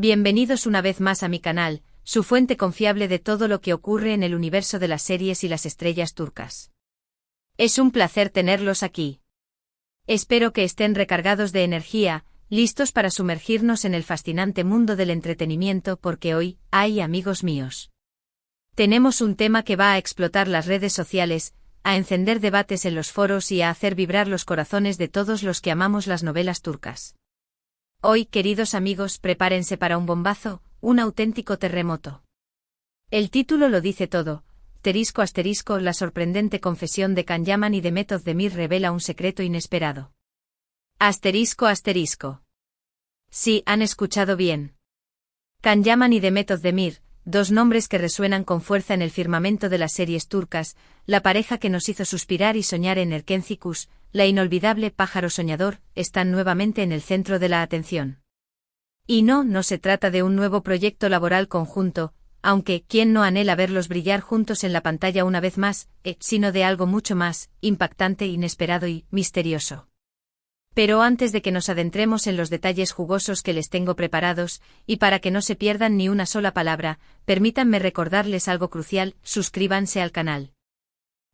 Bienvenidos una vez más a mi canal, su fuente confiable de todo lo que ocurre en el universo de las series y las estrellas turcas. Es un placer tenerlos aquí. Espero que estén recargados de energía, listos para sumergirnos en el fascinante mundo del entretenimiento porque hoy, amigos míos, tenemos un tema que va a explotar las redes sociales, a encender debates en los foros y a hacer vibrar los corazones de todos los que amamos las novelas turcas. Hoy, queridos amigos, prepárense para un bombazo, un auténtico terremoto. El título lo dice todo. La sorprendente confesión de Can Yaman y Demet Özdemir revela un secreto inesperado. Sí, han escuchado bien. Can Yaman y Demet Özdemir, dos nombres que resuenan con fuerza en el firmamento de las series turcas, la pareja que nos hizo suspirar y soñar en Erkencikus, la inolvidable pájaro soñador, están nuevamente en el centro de la atención. Y no se trata de un nuevo proyecto laboral conjunto, aunque ¿quién no anhela verlos brillar juntos en la pantalla una vez más?, sino de algo mucho más impactante, inesperado y misterioso. Pero antes de que nos adentremos en los detalles jugosos que les tengo preparados, y para que no se pierdan ni una sola palabra, permítanme recordarles algo crucial: suscríbanse al canal.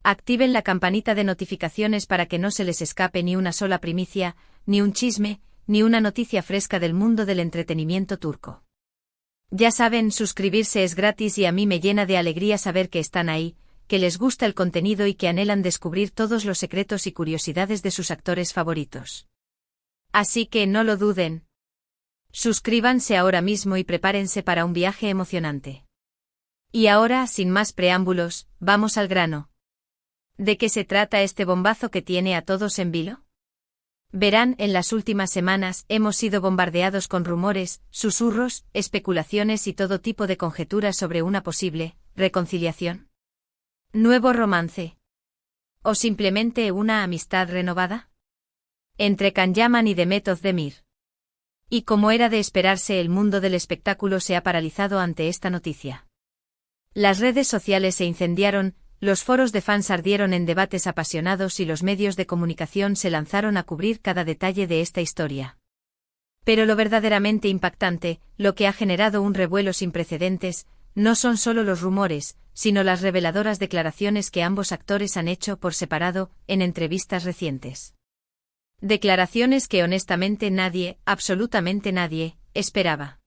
Activen la campanita de notificaciones para que no se les escape ni una sola primicia, ni un chisme, ni una noticia fresca del mundo del entretenimiento turco. Ya saben, suscribirse es gratis y a mí me llena de alegría saber que están ahí, que les gusta el contenido y que anhelan descubrir todos los secretos y curiosidades de sus actores favoritos. Así que no lo duden. Suscríbanse ahora mismo y prepárense para un viaje emocionante. Y ahora, sin más preámbulos, vamos al grano. ¿De qué se trata este bombazo que tiene a todos en vilo? Verán, en las últimas semanas hemos sido bombardeados con rumores, susurros, especulaciones y todo tipo de conjeturas sobre una posible reconciliación, nuevo romance, o simplemente una amistad renovada entre Can Yaman y Demet Özdemir. Y como era de esperarse, el mundo del espectáculo se ha paralizado ante esta noticia. Las redes sociales se incendiaron, los foros de fans ardieron en debates apasionados y los medios de comunicación se lanzaron a cubrir cada detalle de esta historia. Pero lo verdaderamente impactante, lo que ha generado un revuelo sin precedentes, no son solo los rumores, sino las reveladoras declaraciones que ambos actores han hecho por separado, en entrevistas recientes. Declaraciones que honestamente nadie, absolutamente nadie, esperaba.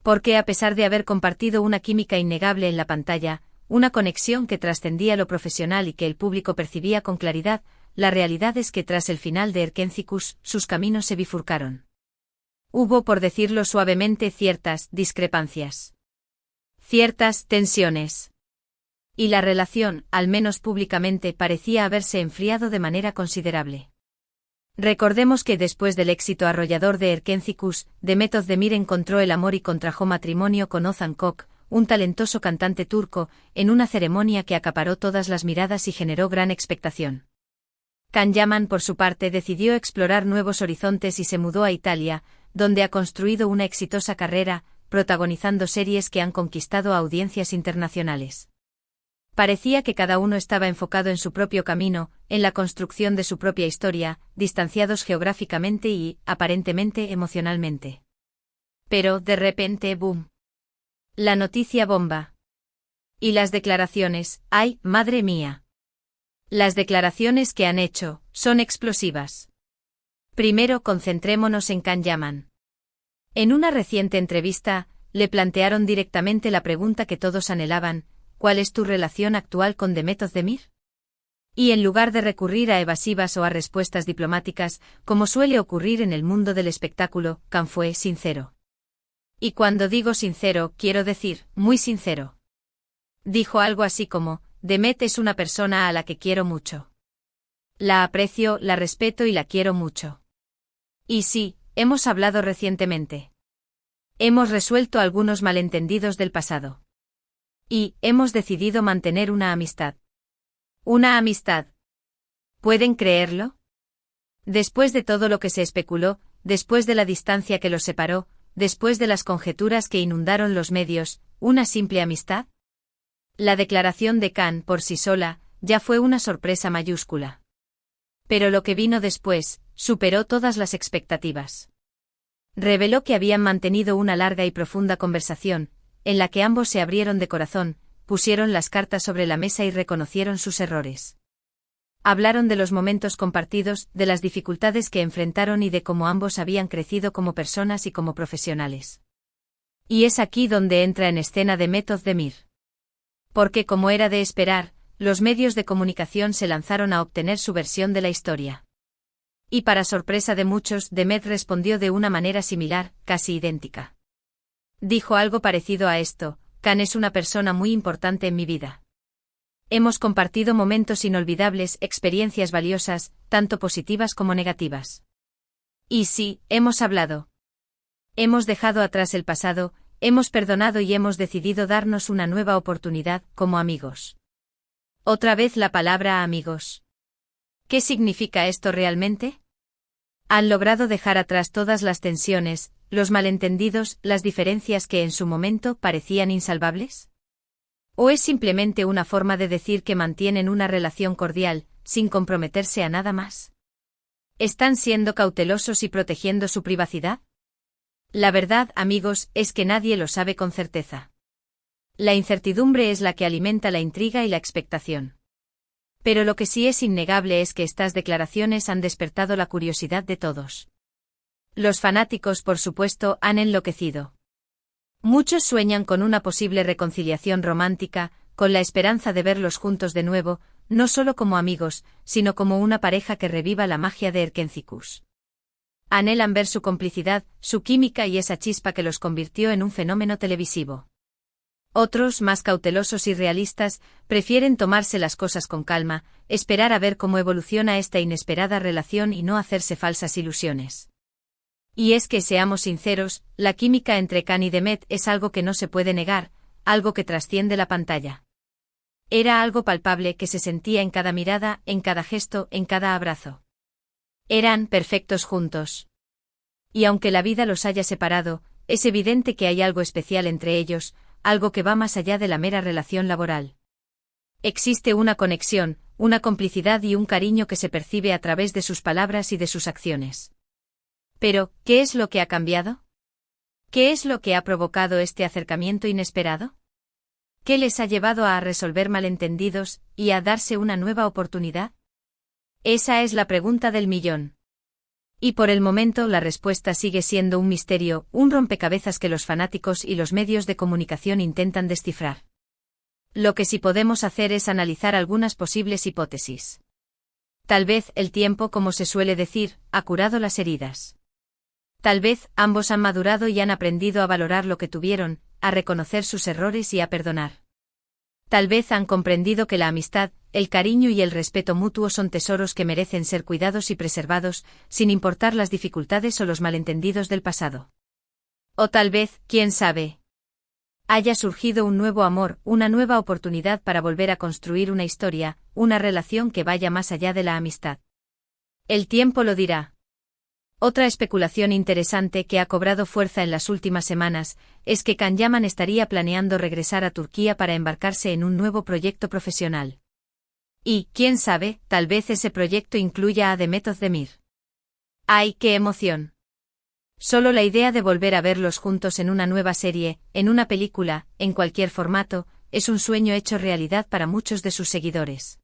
Porque a pesar de haber compartido una química innegable en la pantalla, una conexión que trascendía lo profesional y que el público percibía con claridad, la realidad es que tras el final de Erkencikus, sus caminos se bifurcaron. Hubo, por decirlo suavemente, ciertas discrepancias, ciertas tensiones. Y la relación, al menos públicamente, parecía haberse enfriado de manera considerable. Recordemos que después del éxito arrollador de Erkencikus, Demet Özdemir encontró el amor y contrajo matrimonio con Ozan Kök, un talentoso cantante turco, en una ceremonia que acaparó todas las miradas y generó gran expectación. Can Yaman, por su parte, decidió explorar nuevos horizontes y se mudó a Italia, donde ha construido una exitosa carrera, protagonizando series que han conquistado audiencias internacionales. Parecía que cada uno estaba enfocado en su propio camino, en la construcción de su propia historia, distanciados geográficamente y, aparentemente, emocionalmente. Pero, de repente, ¡boom! La noticia bomba. Y las declaraciones, ¡ay, madre mía! Las declaraciones que han hecho son explosivas. Primero, concentrémonos en Can Yaman. En una reciente entrevista, le plantearon directamente la pregunta que todos anhelaban: ¿cuál es tu relación actual con Demet Özdemir? Y en lugar de recurrir a evasivas o a respuestas diplomáticas, como suele ocurrir en el mundo del espectáculo, Can fue sincero. Y cuando digo sincero, quiero decir, muy sincero. Dijo algo así como: Demet es una persona a la que quiero mucho. La aprecio, la respeto y la quiero mucho. Y sí, hemos hablado recientemente. Hemos resuelto algunos malentendidos del pasado. Y hemos decidido mantener una amistad. ¿Una amistad? ¿Pueden creerlo? Después de todo lo que se especuló, después de la distancia que los separó, después de las conjeturas que inundaron los medios, ¿una simple amistad? La declaración de Can, por sí sola, ya fue una sorpresa mayúscula. Pero lo que vino después, superó todas las expectativas. Reveló que habían mantenido una larga y profunda conversación, en la que ambos se abrieron de corazón, pusieron las cartas sobre la mesa y reconocieron sus errores. Hablaron de los momentos compartidos, de las dificultades que enfrentaron y de cómo ambos habían crecido como personas y como profesionales. Y es aquí donde entra en escena Demet Özdemir. Porque, como era de esperar, los medios de comunicación se lanzaron a obtener su versión de la historia. Y para sorpresa de muchos, Demet respondió de una manera similar, casi idéntica. Dijo algo parecido a esto: Can es una persona muy importante en mi vida. Hemos compartido momentos inolvidables, experiencias valiosas, tanto positivas como negativas. Y sí, hemos hablado. Hemos dejado atrás el pasado, hemos perdonado y hemos decidido darnos una nueva oportunidad, como amigos. Otra vez la palabra amigos. ¿Qué significa esto realmente? ¿Han logrado dejar atrás todas las tensiones, los malentendidos, las diferencias que en su momento parecían insalvables? ¿O es simplemente una forma de decir que mantienen una relación cordial, sin comprometerse a nada más? ¿Están siendo cautelosos y protegiendo su privacidad? La verdad, amigos, es que nadie lo sabe con certeza. La incertidumbre es la que alimenta la intriga y la expectación. Pero lo que sí es innegable es que estas declaraciones han despertado la curiosidad de todos. Los fanáticos, por supuesto, han enloquecido. Muchos sueñan con una posible reconciliación romántica, con la esperanza de verlos juntos de nuevo, no solo como amigos, sino como una pareja que reviva la magia de Erkencikus. Anhelan ver su complicidad, su química y esa chispa que los convirtió en un fenómeno televisivo. Otros, más cautelosos y realistas, prefieren tomarse las cosas con calma, esperar a ver cómo evoluciona esta inesperada relación y no hacerse falsas ilusiones. Y es que, seamos sinceros, la química entre Can y Demet es algo que no se puede negar, algo que trasciende la pantalla. Era algo palpable que se sentía en cada mirada, en cada gesto, en cada abrazo. Eran perfectos juntos. Y aunque la vida los haya separado, es evidente que hay algo especial entre ellos, algo que va más allá de la mera relación laboral. Existe una conexión, una complicidad y un cariño que se percibe a través de sus palabras y de sus acciones. Pero, ¿qué es lo que ha cambiado? ¿Qué es lo que ha provocado este acercamiento inesperado? ¿Qué les ha llevado a resolver malentendidos y a darse una nueva oportunidad? Esa es la pregunta del millón. Y por el momento la respuesta sigue siendo un misterio, un rompecabezas que los fanáticos y los medios de comunicación intentan descifrar. Lo que sí podemos hacer es analizar algunas posibles hipótesis. Tal vez el tiempo, como se suele decir, ha curado las heridas. Tal vez ambos han madurado y han aprendido a valorar lo que tuvieron, a reconocer sus errores y a perdonar. Tal vez han comprendido que la amistad, el cariño y el respeto mutuo son tesoros que merecen ser cuidados y preservados, sin importar las dificultades o los malentendidos del pasado. O tal vez, quién sabe, haya surgido un nuevo amor, una nueva oportunidad para volver a construir una historia, una relación que vaya más allá de la amistad. El tiempo lo dirá. Otra especulación interesante que ha cobrado fuerza en las últimas semanas es que Can Yaman estaría planeando regresar a Turquía para embarcarse en un nuevo proyecto profesional. Y, quién sabe, tal vez ese proyecto incluya a Demet Özdemir. ¡Ay, qué emoción! Solo la idea de volver a verlos juntos en una nueva serie, en una película, en cualquier formato, es un sueño hecho realidad para muchos de sus seguidores.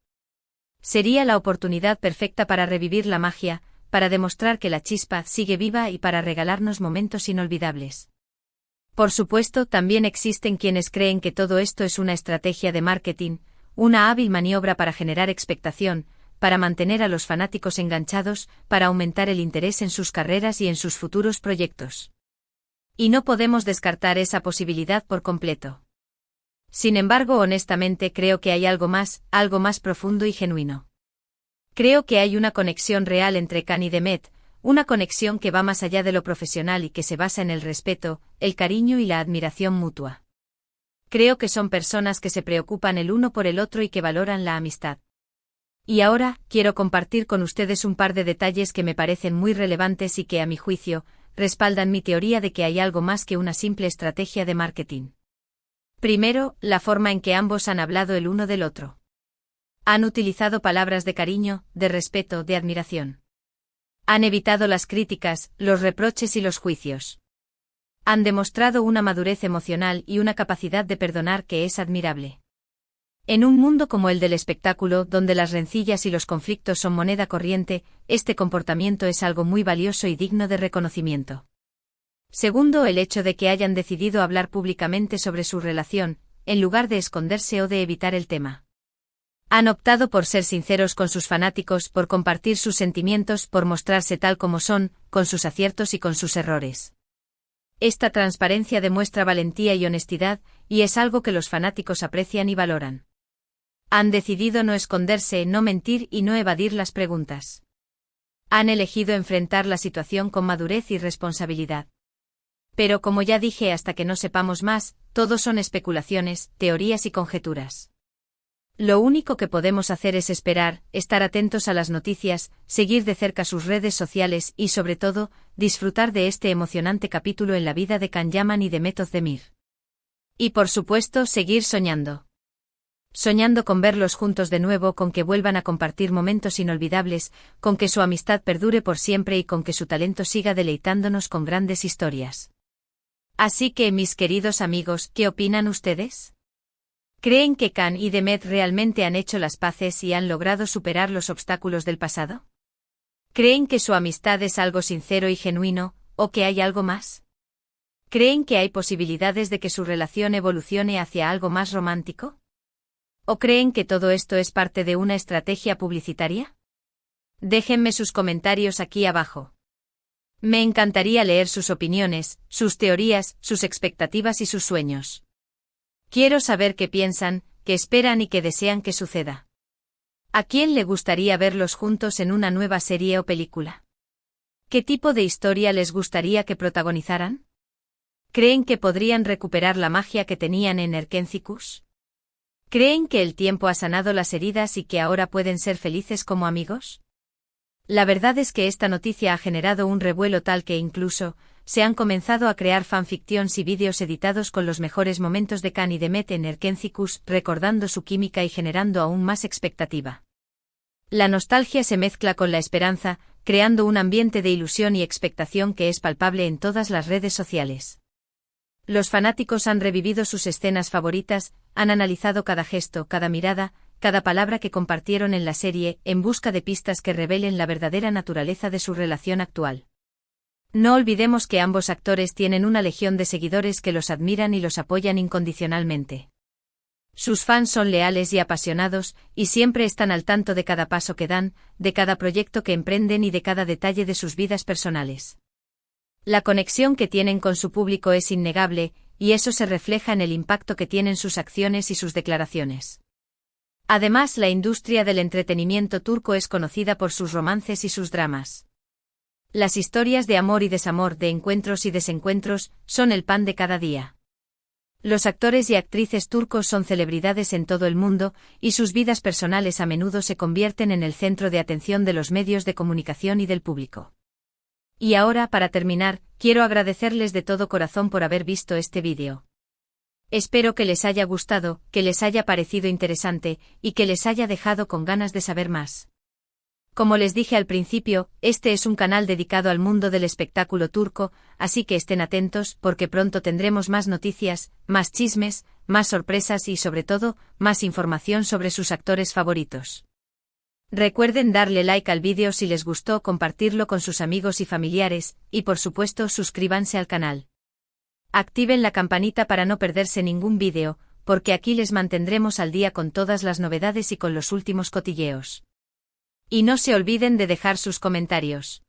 Sería la oportunidad perfecta para revivir la magia, para demostrar que la chispa sigue viva y para regalarnos momentos inolvidables. Por supuesto, también existen quienes creen que todo esto es una estrategia de marketing, una hábil maniobra para generar expectación, para mantener a los fanáticos enganchados, para aumentar el interés en sus carreras y en sus futuros proyectos. Y no podemos descartar esa posibilidad por completo. Sin embargo, honestamente creo que hay algo más profundo y genuino. Creo que hay una conexión real entre Can y Demet, una conexión que va más allá de lo profesional y que se basa en el respeto, el cariño y la admiración mutua. Creo que son personas que se preocupan el uno por el otro y que valoran la amistad. Y ahora, quiero compartir con ustedes un par de detalles que me parecen muy relevantes y que, a mi juicio, respaldan mi teoría de que hay algo más que una simple estrategia de marketing. Primero, la forma en que ambos han hablado el uno del otro. Han utilizado palabras de cariño, de respeto, de admiración. Han evitado las críticas, los reproches y los juicios. Han demostrado una madurez emocional y una capacidad de perdonar que es admirable. En un mundo como el del espectáculo, donde las rencillas y los conflictos son moneda corriente, este comportamiento es algo muy valioso y digno de reconocimiento. Segundo, el hecho de que hayan decidido hablar públicamente sobre su relación, en lugar de esconderse o de evitar el tema. Han optado por ser sinceros con sus fanáticos, por compartir sus sentimientos, por mostrarse tal como son, con sus aciertos y con sus errores. Esta transparencia demuestra valentía y honestidad, y es algo que los fanáticos aprecian y valoran. Han decidido no esconderse, no mentir y no evadir las preguntas. Han elegido enfrentar la situación con madurez y responsabilidad. Pero como ya dije, hasta que no sepamos más, todo son especulaciones, teorías y conjeturas. Lo único que podemos hacer es esperar, estar atentos a las noticias, seguir de cerca sus redes sociales y, sobre todo, disfrutar de este emocionante capítulo en la vida de Can Yaman y de Method Demir. Y por supuesto, seguir soñando. Soñando con verlos juntos de nuevo, con que vuelvan a compartir momentos inolvidables, con que su amistad perdure por siempre y con que su talento siga deleitándonos con grandes historias. Así que, mis queridos amigos, ¿qué opinan ustedes? ¿Creen que Can y Demet realmente han hecho las paces y han logrado superar los obstáculos del pasado? ¿Creen que su amistad es algo sincero y genuino, o que hay algo más? ¿Creen que hay posibilidades de que su relación evolucione hacia algo más romántico? ¿O creen que todo esto es parte de una estrategia publicitaria? Déjenme sus comentarios aquí abajo. Me encantaría leer sus opiniones, sus teorías, sus expectativas y sus sueños. Quiero saber qué piensan, qué esperan y qué desean que suceda. ¿A quién le gustaría verlos juntos en una nueva serie o película? ¿Qué tipo de historia les gustaría que protagonizaran? ¿Creen que podrían recuperar la magia que tenían en Erkencicus? ¿Creen que el tiempo ha sanado las heridas y que ahora pueden ser felices como amigos? La verdad es que esta noticia ha generado un revuelo tal que incluso se han comenzado a crear fanfictions y vídeos editados con los mejores momentos de Can y Demet en Erkencicus, recordando su química y generando aún más expectativa. La nostalgia se mezcla con la esperanza, creando un ambiente de ilusión y expectación que es palpable en todas las redes sociales. Los fanáticos han revivido sus escenas favoritas, han analizado cada gesto, cada mirada, cada palabra que compartieron en la serie, en busca de pistas que revelen la verdadera naturaleza de su relación actual. No olvidemos que ambos actores tienen una legión de seguidores que los admiran y los apoyan incondicionalmente. Sus fans son leales y apasionados, y siempre están al tanto de cada paso que dan, de cada proyecto que emprenden y de cada detalle de sus vidas personales. La conexión que tienen con su público es innegable, y eso se refleja en el impacto que tienen sus acciones y sus declaraciones. Además, la industria del entretenimiento turco es conocida por sus romances y sus dramas. Las historias de amor y desamor, de encuentros y desencuentros, son el pan de cada día. Los actores y actrices turcos son celebridades en todo el mundo, y sus vidas personales a menudo se convierten en el centro de atención de los medios de comunicación y del público. Y ahora, para terminar, quiero agradecerles de todo corazón por haber visto este vídeo. Espero que les haya gustado, que les haya parecido interesante, y que les haya dejado con ganas de saber más. Como les dije al principio, este es un canal dedicado al mundo del espectáculo turco, así que estén atentos, porque pronto tendremos más noticias, más chismes, más sorpresas y sobre todo, más información sobre sus actores favoritos. Recuerden darle like al vídeo si les gustó, compartirlo con sus amigos y familiares, y por supuesto suscríbanse al canal. Activen la campanita para no perderse ningún vídeo, porque aquí les mantendremos al día con todas las novedades y con los últimos cotilleos. Y no se olviden de dejar sus comentarios.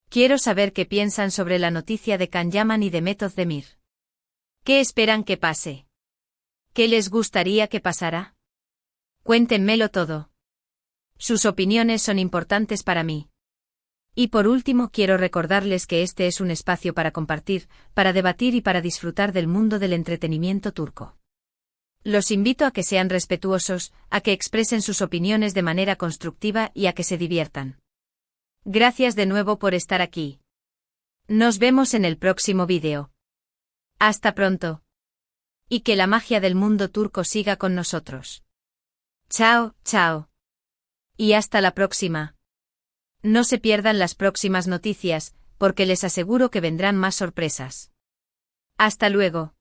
Quiero saber qué piensan sobre la noticia de Can Yaman y de Method Demir. ¿Qué esperan que pase? ¿Qué les gustaría que pasara? Cuéntenmelo todo. Sus opiniones son importantes para mí. Y por último, quiero recordarles que este es un espacio para compartir, para debatir y para disfrutar del mundo del entretenimiento turco. Los invito a que sean respetuosos, a que expresen sus opiniones de manera constructiva y a que se diviertan. Gracias de nuevo por estar aquí. Nos vemos en el próximo vídeo. Hasta pronto. Y que la magia del mundo turco siga con nosotros. Chao, chao. Y hasta la próxima. No se pierdan las próximas noticias, porque les aseguro que vendrán más sorpresas. Hasta luego.